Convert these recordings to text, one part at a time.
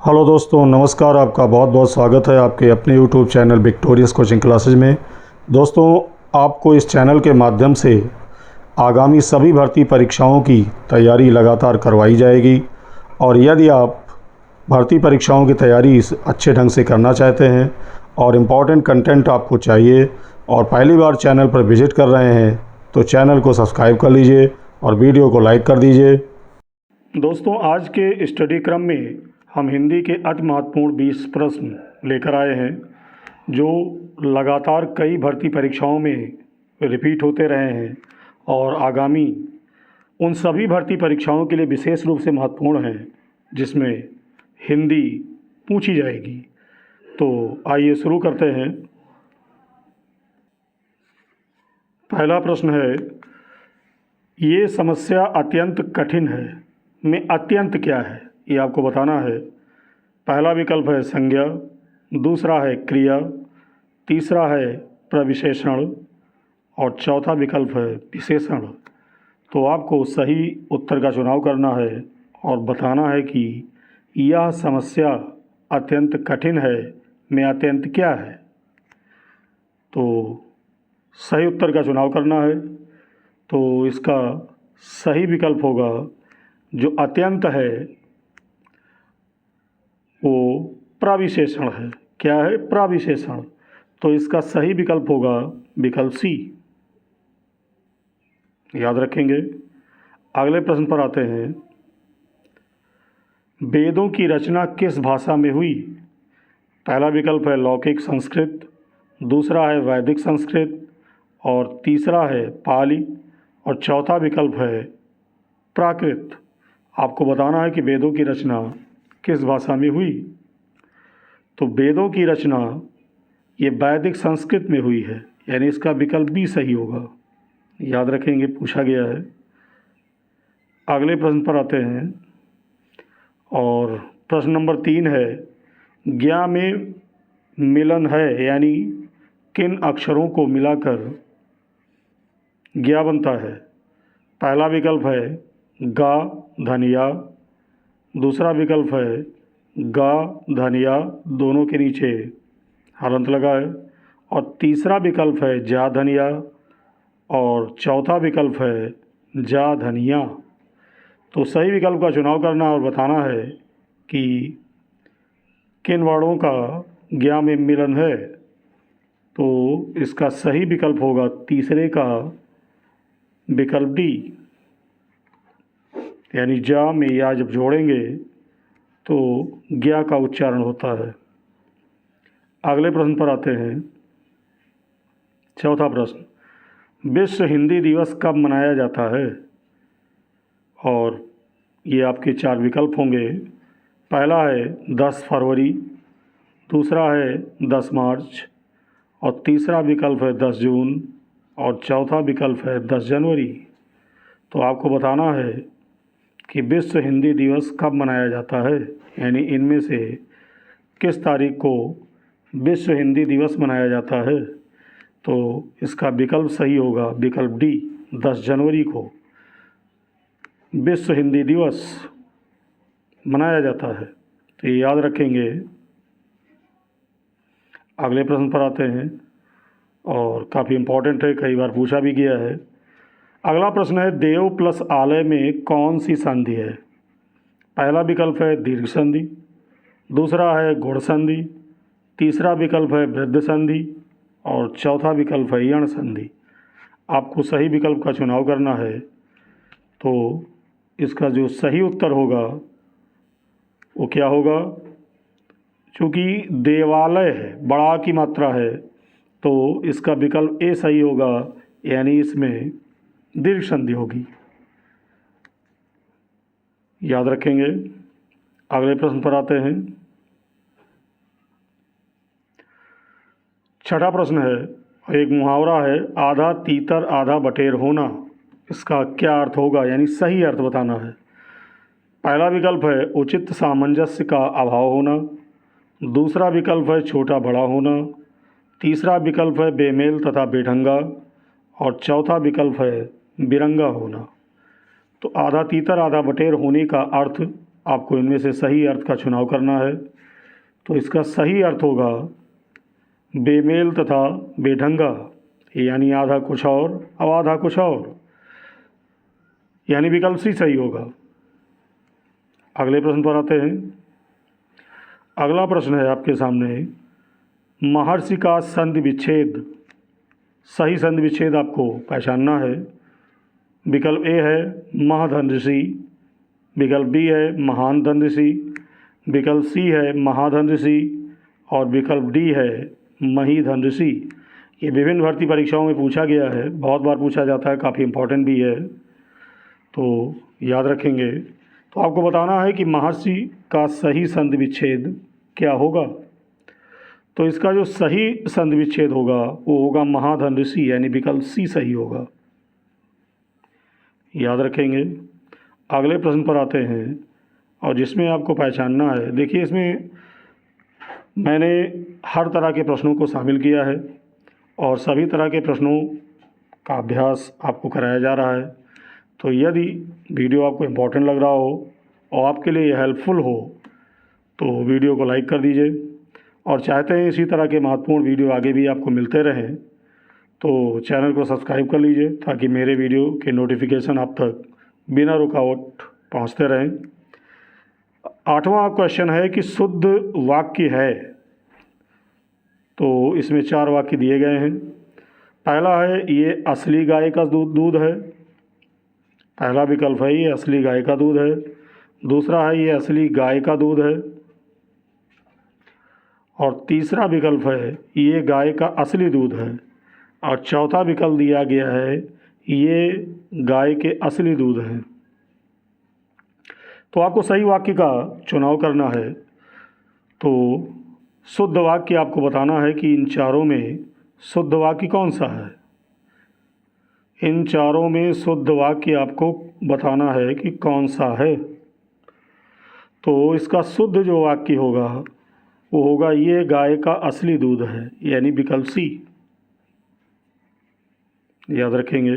Hello दोस्तों, नमस्कार। आपका बहुत बहुत स्वागत है आपके अपने YouTube channel victorious coaching classes में। दोस्तों, आपको इस चैनल के माध्यम से आगामी सभी भर्ती परीक्षाओं की तैयारी लगातार करवाई जाएगी। और यदि आप भर्ती परीक्षाओं की तैयारी अच्छे ढंग से करना चाहते हैं और इम्पॉर्टेंट कंटेंट आपको चाहिए और पहली बार चैनल पर विजिट कर रहे हैं तो चैनल को सब्सक्राइब कर लीजिए और वीडियो को लाइक कर दीजिए। दोस्तों, आज के स्टडी क्रम में हम हिंदी के अति महत्वपूर्ण 20 प्रश्न लेकर आए हैं जो लगातार कई भर्ती परीक्षाओं में रिपीट होते रहे हैं और आगामी उन सभी भर्ती परीक्षाओं के लिए विशेष रूप से महत्वपूर्ण हैं जिसमें हिंदी पूछी जाएगी। तो आइए शुरू करते हैं। पहला प्रश्न है, ये समस्या अत्यंत कठिन है में अत्यंत क्या है, ये आपको बताना है। पहला विकल्प है संज्ञा, दूसरा है क्रिया, तीसरा है प्रविशेषण और चौथा विकल्प है विशेषण। तो आपको सही उत्तर का चुनाव करना है और बताना है कि यह समस्या अत्यंत कठिन है में अत्यंत क्या है। तो सही उत्तर का चुनाव करना है। तो इसका सही विकल्प होगा जो अत्यंत है वो प्रविशेषण है। क्या है? प्रविशेषण। तो इसका सही विकल्प होगा विकल्प सी। याद रखेंगे। अगले प्रश्न पर आते हैं। वेदों की रचना किस भाषा में हुई? पहला विकल्प है लौकिक संस्कृत, दूसरा है वैदिक संस्कृत और तीसरा है पाली और चौथा विकल्प है प्राकृत। आपको बताना है कि वेदों की रचना किस भाषा में हुई। तो वेदों की रचना ये वैदिक संस्कृत में हुई है, यानी इसका विकल्प भी सही होगा। याद रखेंगे, पूछा गया है। अगले प्रश्न पर आते हैं और प्रश्न नंबर 3 है, ज्ञा में मिलन है यानी किन अक्षरों को मिलाकर ज्ञा बनता है? पहला विकल्प है गा धनिया, दूसरा विकल्प है गा धनिया दोनों के नीचे हलंत लगा है और तीसरा विकल्प है जा धनिया और चौथा विकल्प है जा धनिया। तो सही विकल्प का चुनाव करना और बताना है कि किन वर्णों का ज्ञा में मिलन है। तो इसका सही विकल्प होगा तीसरे का विकल्प डी, यानी जा में या जब जोड़ेंगे तो ज्ञा का उच्चारण होता है। अगले प्रश्न पर आते हैं। चौथा प्रश्न, विश्व हिंदी दिवस कब मनाया जाता है? और ये आपके 4 विकल्प होंगे। पहला है 10 फरवरी, दूसरा है 10 मार्च और तीसरा विकल्प है 10 जून और चौथा विकल्प है 10 जनवरी। तो आपको बताना है कि विश्व हिंदी दिवस कब मनाया जाता है, यानी इनमें से किस तारीख को विश्व हिंदी दिवस मनाया जाता है। तो इसका विकल्प सही होगा विकल्प डी, 10 जनवरी को विश्व हिंदी दिवस मनाया जाता है। तो ये याद रखेंगे। अगले प्रश्न पर आते हैं और काफ़ी इम्पोर्टेंट है, कई बार पूछा भी गया है। अगला प्रश्न है, देव प्लस आलय में कौन सी संधि है? पहला विकल्प है दीर्घ संधि, दूसरा है गुण संधि, तीसरा विकल्प है वृद्ध संधि और चौथा विकल्प है यण संधि। आपको सही विकल्प का चुनाव करना है। तो इसका जो सही उत्तर होगा वो क्या होगा? चूँकि देवालय है, बड़ा की मात्रा है, तो इसका विकल्प ए सही होगा, यानी इसमें दीर्घ संधि होगी। याद रखेंगे। अगले प्रश्न पर आते हैं। छठा प्रश्न है, एक मुहावरा है आधा तीतर आधा बटेर होना। इसका क्या अर्थ होगा, यानी सही अर्थ बताना है। पहला विकल्प है उचित सामंजस्य का अभाव होना, दूसरा विकल्प है छोटा बड़ा होना, तीसरा विकल्प है बेमेल तथा बेढंगा और चौथा विकल्प है बिरंगा होना। तो आधा तीतर आधा बटेर होने का अर्थ आपको इनमें से सही अर्थ का चुनाव करना है। तो इसका सही अर्थ होगा बेमेल तथा बेढंगा, यानी आधा कुछ और आधा कुछ और, यानी विकल्प सी सही होगा। अगले प्रश्न पर आते हैं। अगला प्रश्न है आपके सामने, महर्षि का संधि विच्छेद। सही संधि विच्छेद आपको पहचानना है। विकल्प ए है महाधन ऋषि, विकल्प बी है महान धन ऋषि, विकल्प सी है महाधन ऋषि और विकल्प डी है महीधन ऋषि। ये विभिन्न भर्ती परीक्षाओं में पूछा गया है, बहुत बार पूछा जाता है, काफ़ी इम्पोर्टेंट भी है, तो याद रखेंगे। तो आपको बताना है कि महर्षि का सही संधि विच्छेद क्या होगा। तो इसका जो सही संधि विच्छेद होगा वो होगा महाधन ऋषि, यानी विकल्प सी सही होगा, याद रखेंगे। अगले प्रश्न पर आते हैं और जिसमें आपको पहचानना है। देखिए, इसमें मैंने हर तरह के प्रश्नों को शामिल किया है और सभी तरह के प्रश्नों का अभ्यास आपको कराया जा रहा है। तो यदि वीडियो आपको इम्पोर्टेंट लग रहा हो और आपके लिए ये हेल्पफुल हो तो वीडियो को लाइक कर दीजिए, और चाहते हैं इसी तरह के महत्वपूर्ण वीडियो आगे भी आपको मिलते रहें तो चैनल को सब्सक्राइब कर लीजिए, ताकि मेरे वीडियो के नोटिफिकेशन आप तक बिना रुकावट पहुंचते रहें। 8वां क्वेश्चन है कि शुद्ध वाक्य है। तो इसमें 4 वाक्य दिए गए हैं। पहला है ये असली गाय का दूध है। पहला विकल्प है ये असली गाय का दूध है। दूसरा है ये असली गाय का दूध है। और तीसरा विकल्प है ये गाय का असली दूध है। और चौथा विकल्प दिया गया है ये गाय के असली दूध हैं। तो आपको सही वाक्य का चुनाव करना है। तो शुद्ध वाक्य आपको बताना है कि इन चारों में शुद्ध वाक्य कौन सा है। इन चारों में शुद्ध वाक्य आपको बताना है कि कौन सा है। तो इसका शुद्ध जो वाक्य होगा वो होगा ये गाय का असली दूध है, यानी विकल्प सी, याद रखेंगे।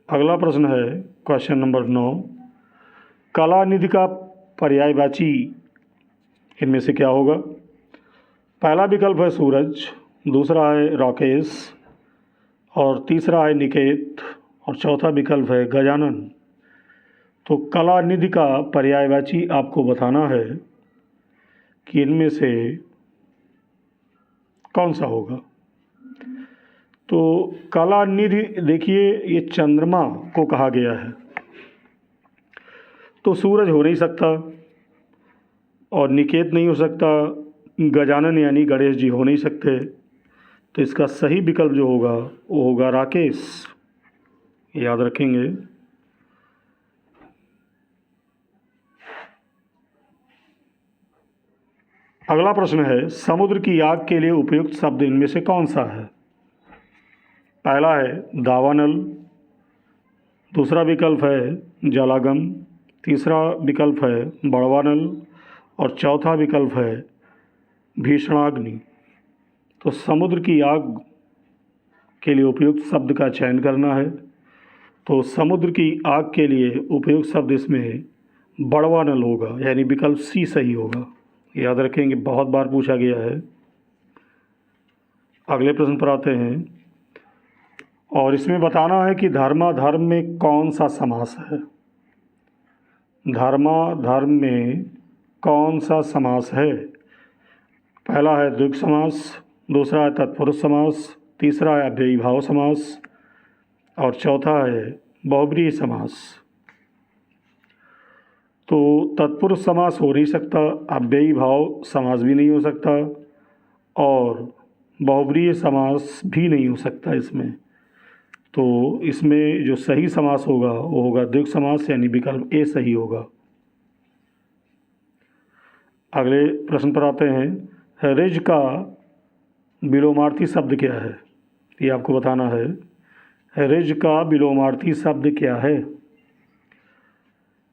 अगला प्रश्न है क्वेश्चन नंबर 9, कलानिधि का पर्यायवाची इनमें से क्या होगा। पहला विकल्प है सूरज, दूसरा है राकेश और तीसरा है निकेत और चौथा विकल्प है गजानन। तो कलानिधि का पर्यायवाची आपको बताना है कि इनमें से कौन सा होगा। तो कलानिधि देखिए ये चंद्रमा को कहा गया है, तो सूरज हो नहीं सकता और निकेत नहीं हो सकता, गजानन यानी गणेश जी हो नहीं सकते। तो इसका सही विकल्प जो होगा वो होगा राकेश, याद रखेंगे। अगला प्रश्न है समुद्र की आग के लिए उपयुक्त शब्द इनमें से कौन सा है। पहला है दावानल, दूसरा विकल्प है जलागम, तीसरा विकल्प है बड़वानल और चौथा विकल्प है भीषणाग्नि। तो समुद्र की आग के लिए उपयुक्त शब्द का चयन करना है। तो समुद्र की आग के लिए उपयुक्त शब्द इसमें बड़वानल होगा, यानी विकल्प सी सही होगा, याद रखेंगे, बहुत बार पूछा गया है। अगले प्रश्न पर आते हैं और इसमें बताना है कि धर्माधर्म में कौन सा समास है। धर्माधर्म में कौन सा समास है। पहला है द्विगु समास, दूसरा है तत्पुरुष समास, तीसरा है अव्ययीभाव समास और चौथा है बहुब्रीहि समास। तो तत्पुरुष समास हो नहीं सकता, अव्ययीभाव समास भी नहीं हो सकता और बहुब्रीहि समास भी नहीं हो सकता इसमें। तो इसमें जो सही समास होगा वो होगा द्विगु समास, यानी विकल्प ए सही होगा। अगले प्रश्न पर आते हैं ऋज का विलोमार्थी शब्द क्या है, ये आपको बताना है। ऋज का विलोमार्थी शब्द क्या है।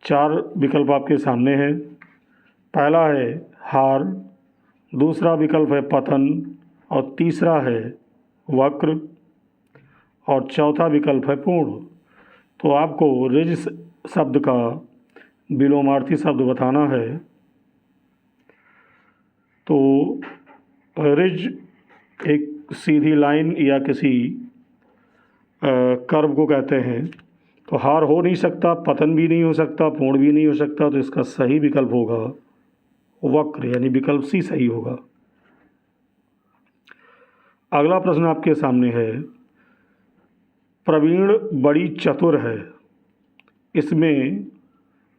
4 विकल्प आपके सामने हैं। पहला है हार, दूसरा विकल्प है पतन और तीसरा है वक्र और चौथा विकल्प है पूर्ण। तो आपको ऋज शब्द का विलोमार्थी शब्द बताना है तो रिज एक सीधी लाइन या किसी कर्व को कहते हैं। तो हार हो नहीं सकता, पतन भी नहीं हो सकता, पूर्ण भी नहीं हो सकता, तो इसका सही विकल्प होगा वक्र, यानी विकल्प सी सही होगा। अगला प्रश्न आपके सामने है, प्रवीण बड़ी चतुर है, इसमें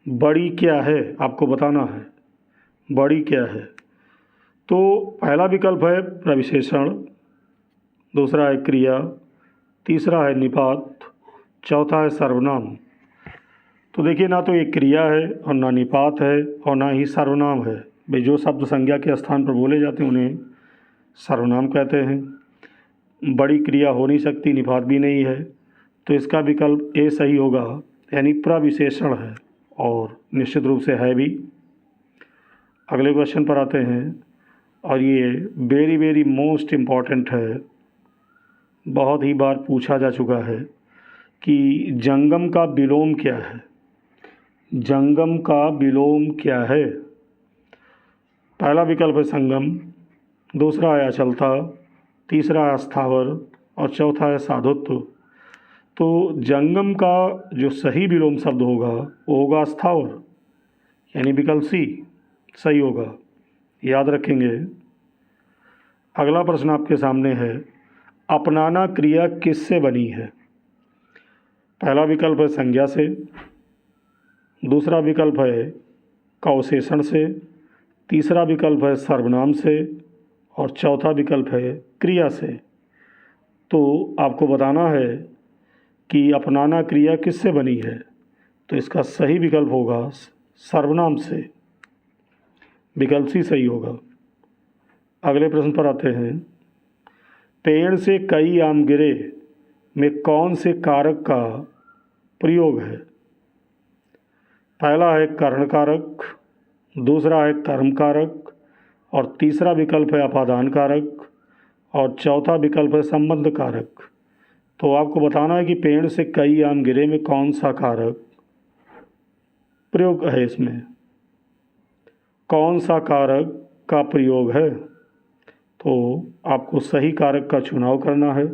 बड़ी क्या है आपको बताना है। बड़ी क्या है? तो पहला विकल्प है प्रविशेषण, दूसरा है क्रिया, तीसरा है निपात, चौथा है सर्वनाम। तो देखिए, ना तो ये क्रिया है और ना निपात है और ना ही सर्वनाम है। भाई जो शब्द संज्ञा के स्थान पर बोले जाते हैं उन्हें सर्वनाम कहते हैं। बड़ी क्रिया हो नहीं सकती, निपात भी नहीं है, तो इसका विकल्प ए सही होगा, यानी प्रविशेषण है और निश्चित रूप से है भी। अगले क्वेश्चन पर आते हैं और ये वेरी वेरी मोस्ट इम्पॉर्टेंट है, बहुत ही बार पूछा जा चुका है कि जंगम का विलोम क्या है। जंगम का विलोम क्या है? पहला विकल्प है संगम, दूसरा है अचलता, तीसरा है स्थावर और चौथा है साधुत्व। तो जंगम का जो सही विलोम शब्द होगा वो होगा स्थावर, यानी विकल्प सी सही होगा, याद रखेंगे। अगला प्रश्न आपके सामने है, अपनाना क्रिया किससे बनी है? पहला विकल्प है संज्ञा से, दूसरा विकल्प है कौशेषण से, तीसरा विकल्प है सर्वनाम से और चौथा विकल्प है क्रिया से। तो आपको बताना है कि अपनाना क्रिया किससे बनी है, तो इसका सही विकल्प होगा सर्वनाम से, विकल्प सी सही होगा। अगले प्रश्न पर आते हैं, पेड़ से कई आम गिरे में कौन से कारक का प्रयोग है? पहला है कर्ण कारक, दूसरा है कर्म कारक और तीसरा विकल्प है अपादान कारक और चौथा विकल्प है संबंध कारक। तो आपको बताना है कि पेड़ से कई आम गिरे में कौन सा कारक प्रयोग है, इसमें कौन सा कारक का प्रयोग है। तो आपको सही कारक का चुनाव करना है।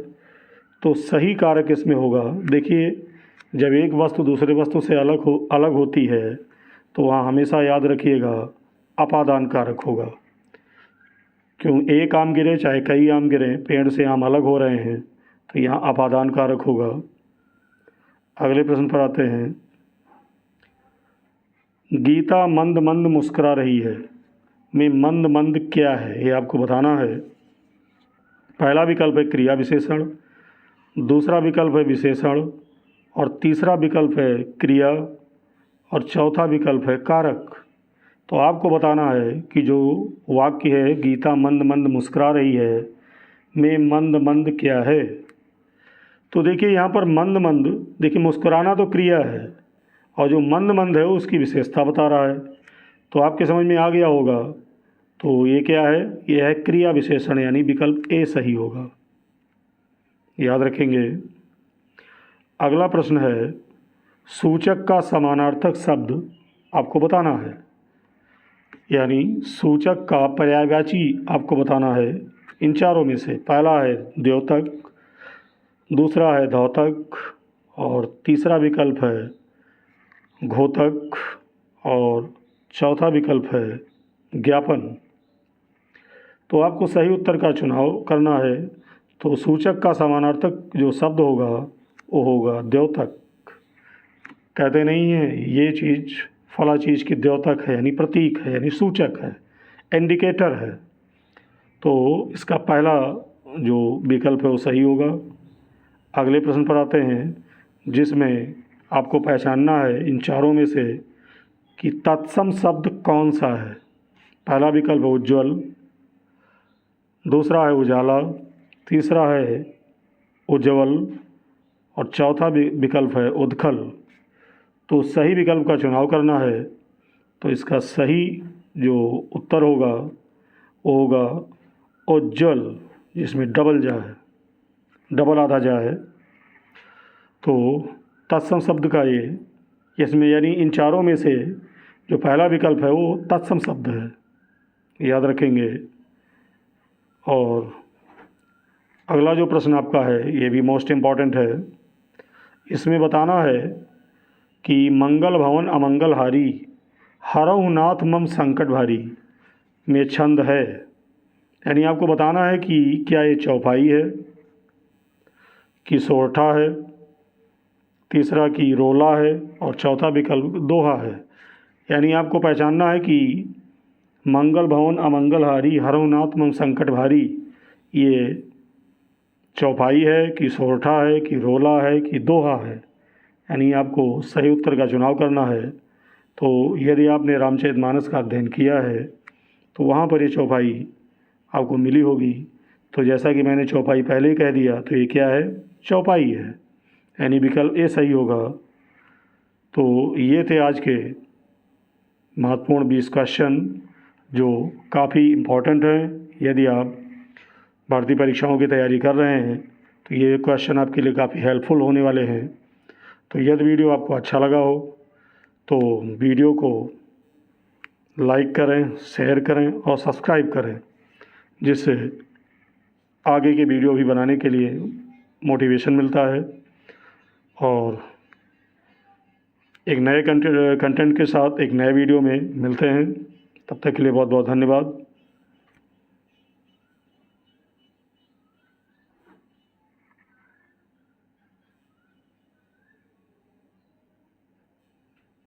तो सही कारक इसमें होगा, देखिए जब एक वस्तु दूसरे वस्तु से अलग होती है तो वहाँ हमेशा याद रखिएगा अपादान कारक होगा। क्यों, एक आम गिरे चाहे कई आम गिरे, पेड़ से आम अलग हो रहे हैं तो यहाँ अपादान कारक होगा। अगले प्रश्न पर आते हैं, गीता मंद मंद मुस्कुरा रही है में मंद मंद क्या है, ये आपको बताना है। पहला विकल्प है क्रिया विशेषण, दूसरा विकल्प है विशेषण और तीसरा विकल्प है क्रिया और चौथा विकल्प है कारक। तो आपको बताना है कि जो वाक्य है गीता मंद मंद मुस्कुरा रही है में मंद मंद क्या है। तो देखिए यहाँ पर मंद मंद, देखिए मुस्कुराना तो क्रिया है और जो मंद मंद है उसकी विशेषता बता रहा है, तो आपके समझ में आ गया होगा। तो ये क्या है, ये है क्रिया विशेषण, यानी विकल्प ए सही होगा, याद रखेंगे। अगला प्रश्न है, सूचक का समानार्थक शब्द आपको बताना है, यानी सूचक का पर्यायवाची आपको बताना है। इन चारों में से पहला है द्योतक, दूसरा है द्योतक और तीसरा विकल्प है घोतक और चौथा विकल्प है ज्ञापन। तो आपको सही उत्तर का चुनाव करना है। तो सूचक का समानार्थक जो शब्द होगा वो होगा द्योतक। कहते नहीं है ये चीज़ फला चीज़ की द्योतक है, यानी प्रतीक है, यानी सूचक है, इंडिकेटर है। तो इसका पहला जो विकल्प है वो सही होगा। अगले प्रश्न पर आते हैं, जिसमें आपको पहचानना है इन चारों में से कि तत्सम शब्द कौन सा है। पहला विकल्प है उज्ज्वल, दूसरा है उजाला, तीसरा है उज्ज्वल और चौथा विकल्प है उत्कल। तो सही विकल्प का चुनाव करना है। तो इसका सही जो उत्तर होगा वो होगा उज्ज्वल, जिसमें डबल जा है, डबल आधा जा है। तो तत्सम शब्द का ये इसमें, यानी इन चारों में से जो पहला विकल्प है वो तत्सम शब्द है, याद रखेंगे। और अगला जो प्रश्न आपका है ये भी मोस्ट इम्पॉर्टेंट है। इसमें बताना है कि मंगल भवन अमंगल हारी, हरहु नाथ मम संकट भारी में छंद है। यानी आपको बताना है कि क्या ये चौपाई है, कि सोरठा है, तीसरा कि रोला है, और चौथा विकल्प दोहा है। यानी आपको पहचानना है कि मंगल भवन अमंगल हारी, हरहु नाथ मम संकट भारी ये चौपाई है, कि सोरठा है, कि रोला है, कि दोहा है। यानी आपको सही उत्तर का चुनाव करना है। तो यदि आपने रामचरितमानस का अध्ययन किया है तो वहाँ पर ये चौपाई आपको मिली होगी। तो जैसा कि मैंने चौपाई पहले ही कह दिया, तो ये क्या है, चौपाई है। यानी विकल्प ए सही होगा। तो ये थे आज के महत्वपूर्ण 20 क्वेश्चन जो काफ़ी इम्पोर्टेंट हैं। यदि आप भारतीय परीक्षाओं की तैयारी कर रहे हैं तो ये क्वेश्चन आपके लिए काफ़ी हेल्पफुल होने वाले हैं। तो यदि वीडियो आपको अच्छा लगा हो तो वीडियो को लाइक करें, शेयर करें और सब्सक्राइब करें, जिससे आगे के वीडियो भी बनाने के लिए मोटिवेशन मिलता है। और एक नए कंटेंट के साथ एक नए वीडियो में मिलते हैं। तब तक के लिए बहुत बहुत धन्यवाद।